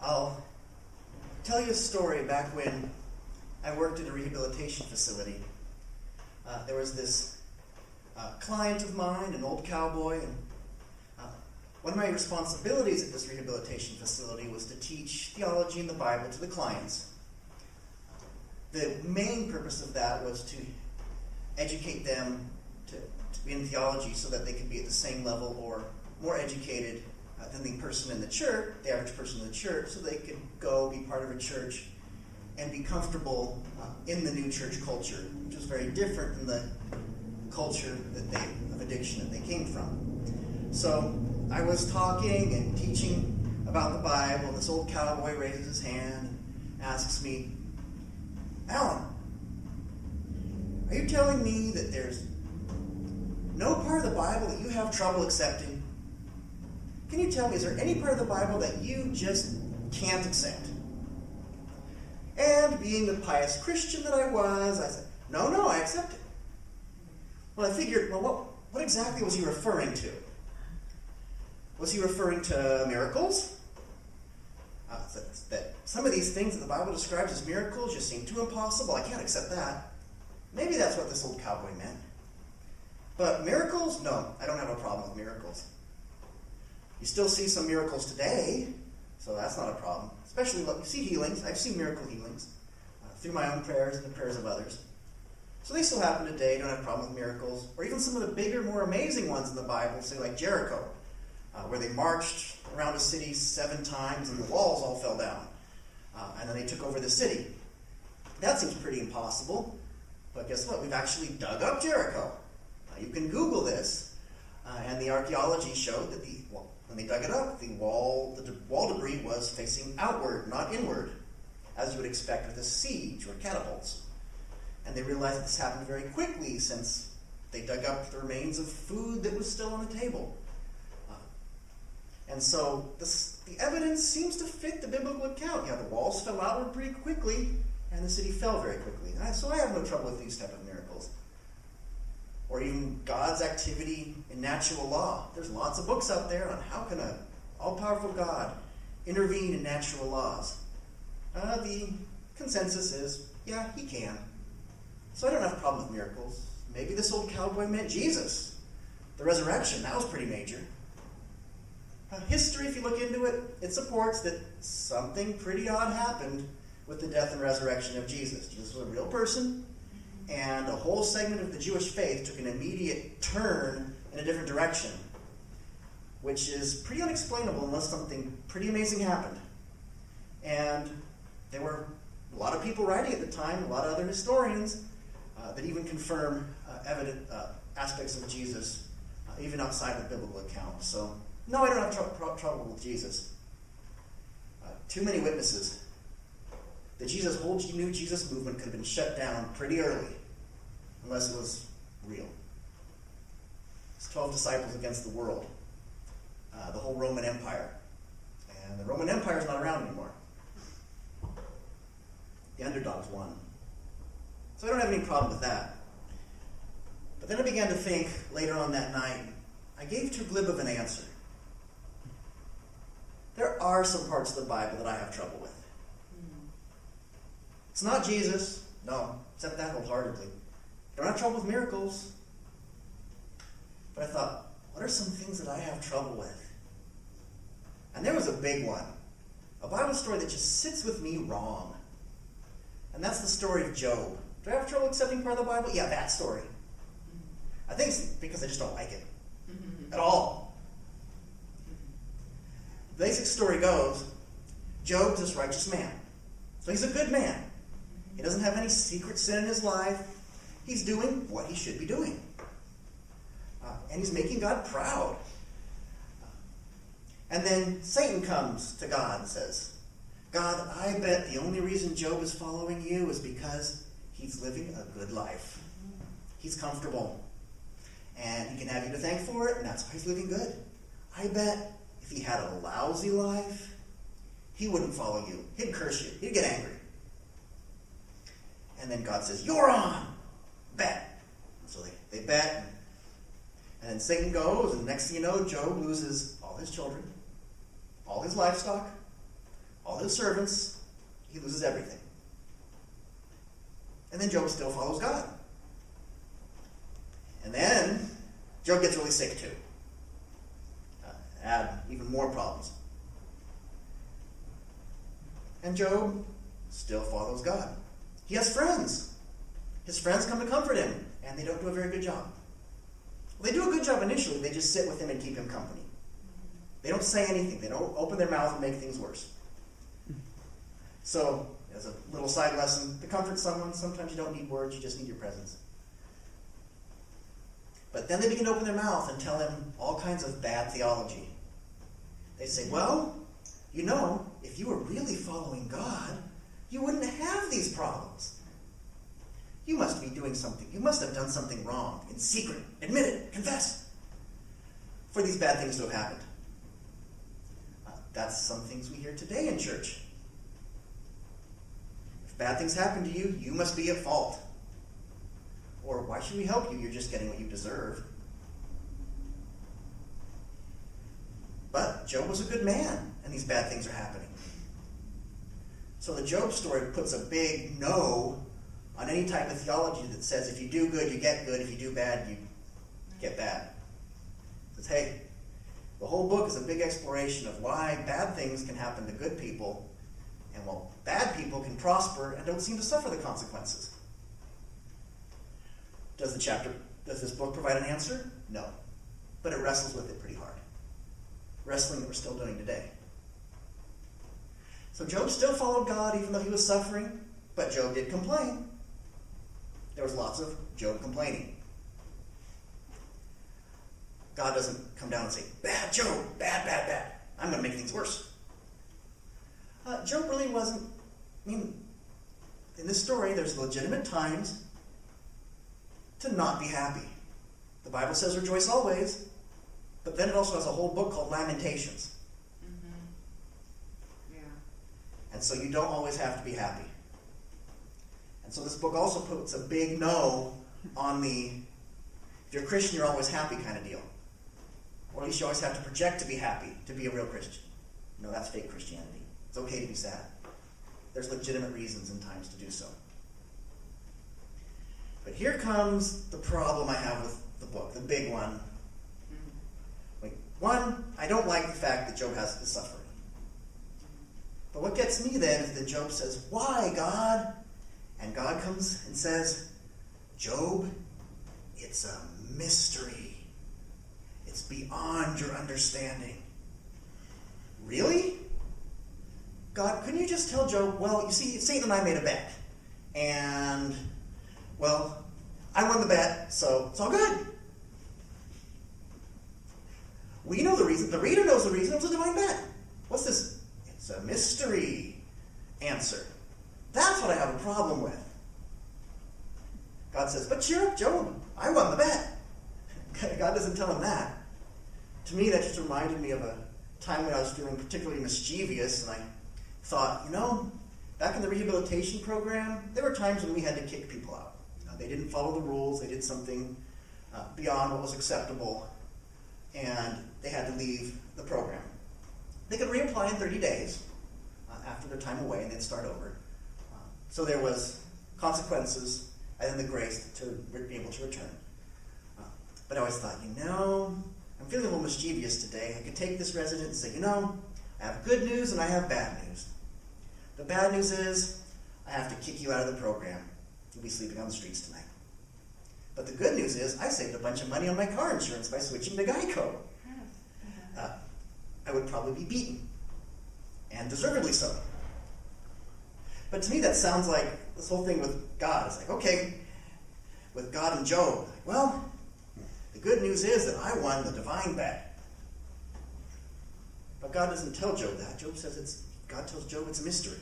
I'll tell you a story back when I worked at a rehabilitation facility. There was this client of mine, an old cowboy, and one of my responsibilities at this rehabilitation facility was to teach theology and the Bible to the clients. The main purpose of that was to educate them to be in theology so that they could be at the same level or more educated than the person in the church, the average person in the church, so they could go be part of a church and be comfortable in the new church culture, which was very different than the culture of addiction that they came from. So I was talking and teaching about the Bible, and this old cowboy raises his hand and asks me, "Alan, are you telling me that there's no part of the Bible that you have trouble accepting? Can you tell me, is there any part of the Bible that you just can't accept?" And being the pious Christian that I was, I said, No, I accept it. Well, I figured, what exactly was he referring to? Was he referring to miracles? That some of these things that the Bible describes as miracles just seem too impossible. I can't accept that. Maybe that's what this old cowboy meant. But miracles? No, I don't have a problem with miracles. You still see some miracles today, so that's not a problem. Especially, look, you see healings. I've seen miracle healings through my own prayers and the prayers of others. So they still happen today. Don't have a problem with miracles. Or even some of the bigger, more amazing ones in the Bible, say like Jericho, where they marched around a city 7 times and the walls all fell down. And then they took over the city. That seems pretty impossible. But guess what? We've actually dug up Jericho. You can Google this. And the archaeology showed that when they dug it up, the wall debris was facing outward, not inward, as you would expect with a siege or catapults. And they realized this happened very quickly since they dug up the remains of food that was still on the table. And so the evidence seems to fit the biblical account. Yeah, the walls fell outward pretty quickly, and the city fell very quickly. So I have no trouble with these type of miracles. Or even God's activity in natural law. There's lots of books out there on how can an all-powerful God intervene in natural laws. The consensus is, yeah, he can. So I don't have a problem with miracles. Maybe this old cowboy meant Jesus. The resurrection, that was pretty major. History, if you look into it, it supports that something pretty odd happened with the death and resurrection of Jesus. Jesus was a real person, and a whole segment of the Jewish faith took an immediate turn in a different direction, which is pretty unexplainable unless something pretty amazing happened. And there were a lot of people writing at the time, a lot of other historians, that even confirm evident aspects of Jesus, even outside the biblical account. So, no, I don't have trouble with Jesus. Too many witnesses. The whole New Jesus movement could have been shut down pretty early, unless it was real. It's 12 disciples against the world. The whole Roman Empire. And the Roman Empire is not around anymore. The underdogs won. So I don't have any problem with that. But then I began to think later on that night, I gave too glib of an answer. There are some parts of the Bible that I have trouble with. It's not Jesus. No, accept that wholeheartedly. Don't have trouble with miracles. But I thought, what are some things that I have trouble with? And there was a big one. A Bible story that just sits with me wrong. And that's the story of Job. Do I have trouble accepting part of the Bible? Yeah, that story. I think it's because I just don't like it. At all. The basic story goes, Job's this righteous man. So he's a good man. He doesn't have any secret sin in his life. He's doing what he should be doing. And he's making God proud. And then Satan comes to God and says, God, I bet the only reason Job is following you is because he's living a good life. He's comfortable. And he can have you to thank for it, and that's why he's living good. I bet if he had a lousy life, he wouldn't follow you. He'd curse you. He'd get angry. And then God says, you're on. Bet. So they bet. And then Satan goes, and next thing you know, Job loses all his children, all his livestock, all his servants, he loses everything. And then Job still follows God. And then Job gets really sick too. Add even more problems. And Job still follows God. He has friends. His friends come to comfort him, and they don't do a very good job. Well, they do a good job initially. They just sit with him and keep him company. They don't say anything. They don't open their mouth and make things worse. So, as a little side lesson, to comfort someone, sometimes you don't need words, you just need your presence. But then they begin to open their mouth and tell him all kinds of bad theology. They say, well, you know, if you were really following God, you wouldn't have these problems. You must be doing something. You must have done something wrong, in secret. Admit it. Confess. For these bad things to have happened. That's some things we hear today in church. If bad things happen to you, you must be at fault. Or why should we help you? You're just getting what you deserve. But Job was a good man, and these bad things are happening. So the Job story puts a big no on any type of theology that says if you do good, you get good. If you do bad, you get bad. It says, hey, the whole book is a big exploration of why bad things can happen to good people, and while bad people can prosper and don't seem to suffer the consequences. Does this book provide an answer? No. But it wrestles with it pretty hard. Wrestling that we're still doing today. So Job still followed God even though he was suffering, but Job did complain. There was lots of Job complaining. God doesn't come down and say, bad Job, bad, bad, bad. I'm going to make things worse. Job really wasn't, in this story, there's legitimate times to not be happy. The Bible says rejoice always, but then it also has a whole book called Lamentations. Mm-hmm. Yeah. And so you don't always have to be happy. And so this book also puts a big no on the, if you're a Christian, you're always happy kind of deal. Or at least you always have to project to be happy, to be a real Christian. No, that's fake Christianity. It's okay to be sad. There's legitimate reasons and times to do so. But here comes the problem I have with the book, the big one. One, I don't like the fact that Job has the suffering. But what gets me then is that Job says, why, God? And God comes and says, Job, it's a mystery. It's beyond your understanding. Really? God, couldn't you just tell Job, well, you see, Satan and I made a bet. And, well, I won the bet, so it's all good. We know the reason. The reader knows the reason. It was a divine bet. What's this? It's a mystery answer. That's what I have a problem with. God says, but cheer up, Job. I won the bet. God doesn't tell him that. To me, that just reminded me of a time when I was feeling particularly mischievous, and I thought, back in the rehabilitation program, there were times when we had to kick people out. They didn't follow the rules. They did something beyond what was acceptable, and they had to leave the program. They could reapply in 30 days after their time away, and they'd start over. So there was consequences and then the grace to be able to return. But I always thought, I'm feeling a little mischievous today. I could take this resident and say, I have good news and I have bad news. The bad news is I have to kick you out of the program. You'll be sleeping on the streets tonight. But the good news is I saved a bunch of money on my car insurance by switching to Geico. I would probably be beaten. And deservedly so. But to me that sounds like this whole thing with God. It's like, okay, with God and Job, well, the good news is that I won the divine bet. But God doesn't tell Job that. God tells Job it's a mystery.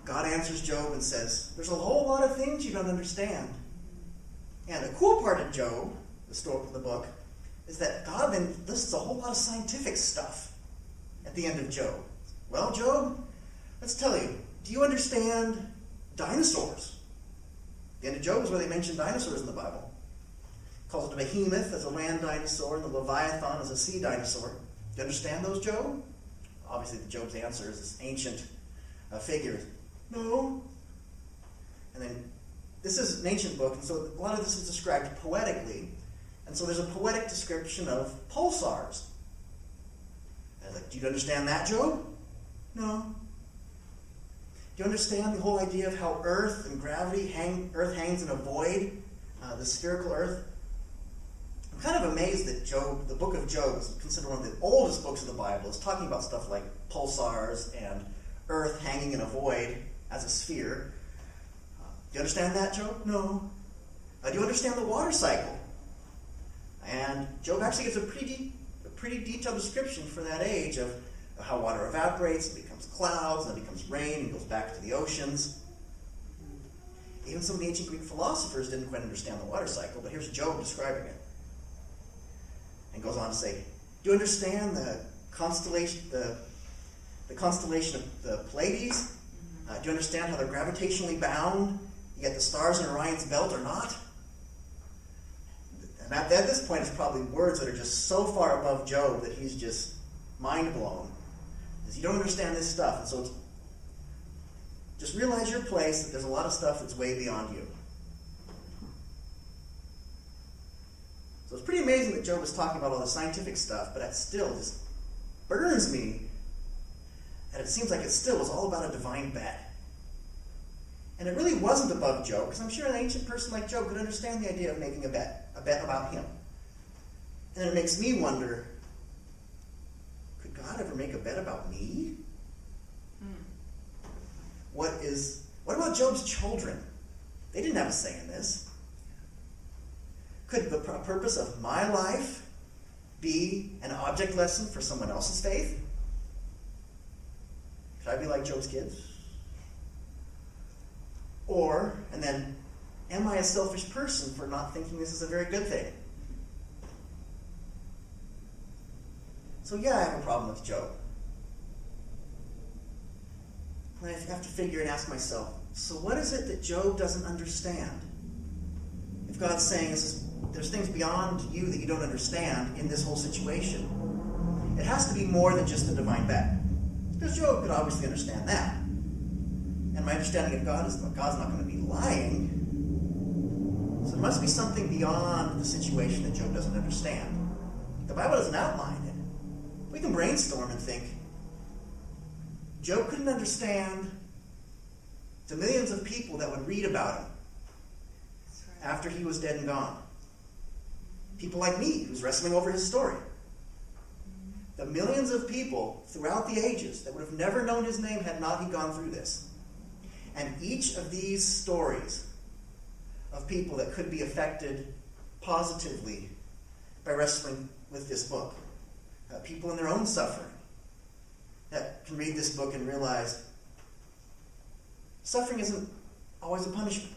God answers Job and says, there's a whole lot of things you don't understand. And the cool part of Job, the story of the book, is that God then lists a whole lot of scientific stuff at the end of Job. Well, Job, let's tell you, do you understand dinosaurs? The end of Job is where they mention dinosaurs in the Bible. It calls it a behemoth as a land dinosaur and the Leviathan as a sea dinosaur. Do you understand those, Job? obviously Job's answer is this ancient figure. No. And then this is an ancient book, and so a lot of this is described poetically. And so there's a poetic description of pulsars. And like, do you understand that, Job? No. Do you understand the whole idea of how Earth and gravity Earth hangs in a void, the spherical Earth? I'm kind of amazed that the book of Job is considered one of the oldest books of the Bible. It's talking about stuff like pulsars and Earth hanging in a void as a sphere. Do you understand that, Job? No. Do you understand the water cycle? And Job actually gives a pretty detailed description for that age of how water evaporates, it becomes clouds, and then becomes rain, and goes back to the oceans. Even some of the ancient Greek philosophers didn't quite understand the water cycle, but here's Job describing it. And goes on to say, do you understand the constellation of the Pleiades? Do you understand how they're gravitationally bound, yet the stars in Orion's belt are not? And at this point, it's probably words that are just so far above Job that he's just mind blown. Because you don't understand this stuff. And so just realize your place, that there's a lot of stuff that's way beyond you. So it's pretty amazing that Job is talking about all the scientific stuff, but that still just burns me. And it seems like it still was all about a divine bet. And it really wasn't above Job, because I'm sure an ancient person like Job could understand the idea of making a bet about him. And it makes me wonder, could God ever make a bet about me? What about Job's children? They didn't have a say in this. Could the purpose of my life be an object lesson for someone else's faith? Could I be like Job's kids? And then, am I a selfish person for not thinking this is a very good thing? So yeah, I have a problem with Job. And I have to figure and ask myself, so what is it that Job doesn't understand? If God's saying there's things beyond you that you don't understand in this whole situation, it has to be more than just a divine bet. Because Job could obviously understand that. And my understanding of God is that God's not going to be lying. So there must be something beyond the situation that Job doesn't understand. The Bible doesn't outline it. We can brainstorm and think, Job couldn't understand the millions of people that would read about him after he was dead and gone. People like me, who's wrestling over his story. The millions of people throughout the ages that would have never known his name had not he gone through this. And each of these stories of people that could be affected positively by wrestling with this book, people in their own suffering, that can read this book and realize suffering isn't always a punishment.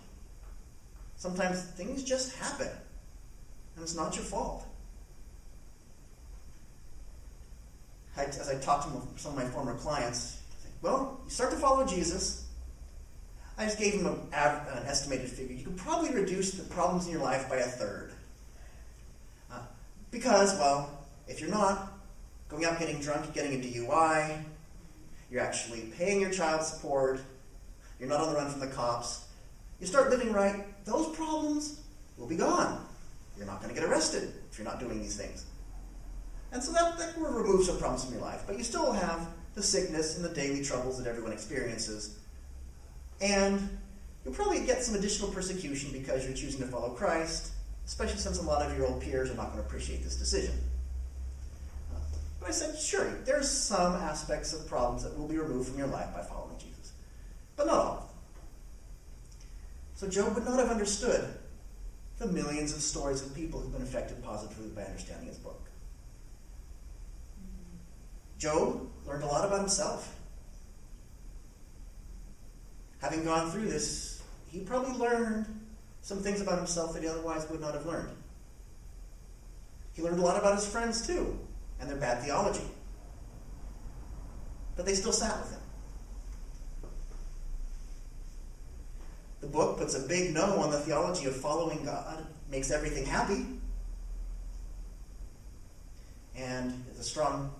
Sometimes things just happen, and it's not your fault. As I talk to some of my former clients, I think, well, you start to follow Jesus. I just gave him an estimated figure. You could probably reduce the problems in your life by 1/3. Because, well, if you're not going out getting drunk, getting a DUI, you're actually paying your child support, you're not on the run from the cops, you start living right, those problems will be gone. You're not going to get arrested if you're not doing these things. And so that will remove some problems from your life. But you still have the sickness and the daily troubles that everyone experiences. And you'll probably get some additional persecution because you're choosing to follow Christ, especially since a lot of your old peers are not going to appreciate this decision. But I said, sure, there's some aspects of problems that will be removed from your life by following Jesus. But not all of them. So Job would not have understood the millions of stories of people who've been affected positively by understanding his book. Job learned a lot about himself. Having gone through this, he probably learned some things about himself that he otherwise would not have learned. He learned a lot about his friends too, and their bad theology. But they still sat with him. The book puts a big no on the theology of following God, makes everything happy. And it's a strong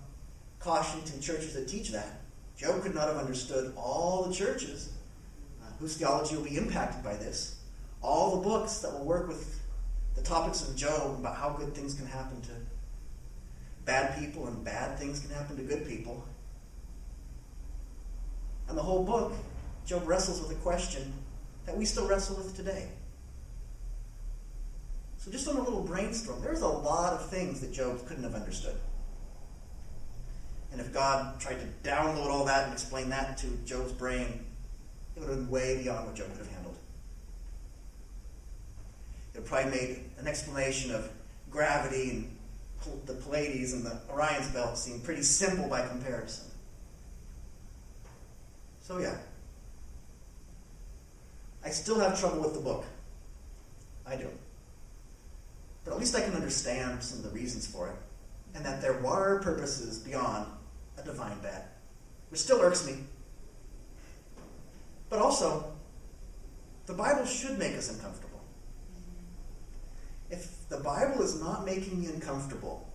caution to churches that teach that. Job could not have understood all the churches whose theology will be impacted by this. All the books that will work with the topics of Job about how good things can happen to bad people and bad things can happen to good people. And the whole book, Job wrestles with a question that we still wrestle with today. So just on a little brainstorm, there's a lot of things that Job couldn't have understood. And if God tried to download all that and explain that to Job's brain, it would have been way beyond what Job could have handled. It would probably made an explanation of gravity and the Pleiades and the Orion's belt seem pretty simple by comparison. So yeah, I still have trouble with the book. I do. But at least I can understand some of the reasons for it, and that there were purposes beyond a divine bad, which still irks me. But also, the Bible should make us uncomfortable. If the Bible is not making me uncomfortable,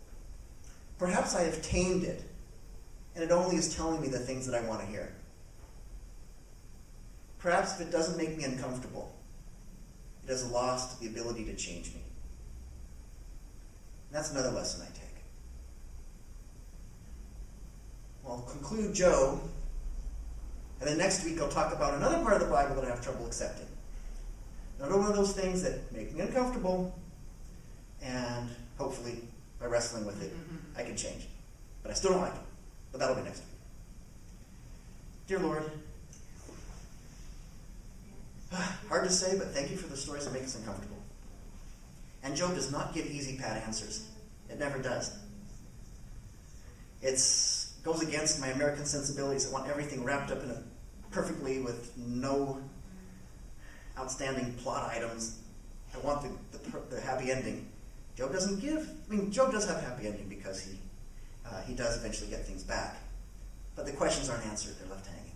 perhaps I have tamed it, and it only is telling me the things that I want to hear. Perhaps if it doesn't make me uncomfortable, it has lost the ability to change me. And that's another lesson I take. I'll conclude Job, and then next week I'll talk about another part of the Bible that I have trouble accepting. Another one of those things that make me uncomfortable, and hopefully by wrestling with it, I can change it. But I still don't like it. But that'll be next week. Dear Lord, hard to say, but thank you for the stories that make us uncomfortable. And Job does not give easy, pat answers. It never does. It goes against my American sensibilities. I want everything wrapped up in it perfectly with no outstanding plot items. I want the happy ending. Job doesn't give. Job does have a happy ending because he does eventually get things back. But the questions aren't answered. They're left hanging.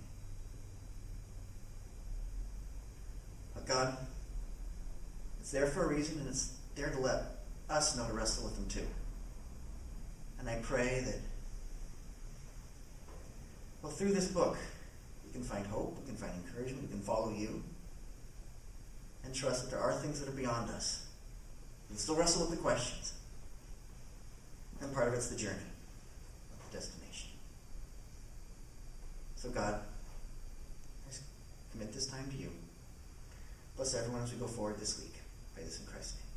But God, it's there for a reason, and it's there to let us know to wrestle with them too. And I pray that, well, through this book, we can find hope, we can find encouragement, we can follow you, and trust that there are things that are beyond us. We can still wrestle with the questions. And part of it's the journey, not the destination. So God, I commit this time to you. Bless everyone as we go forward this week. I pray this in Christ's name.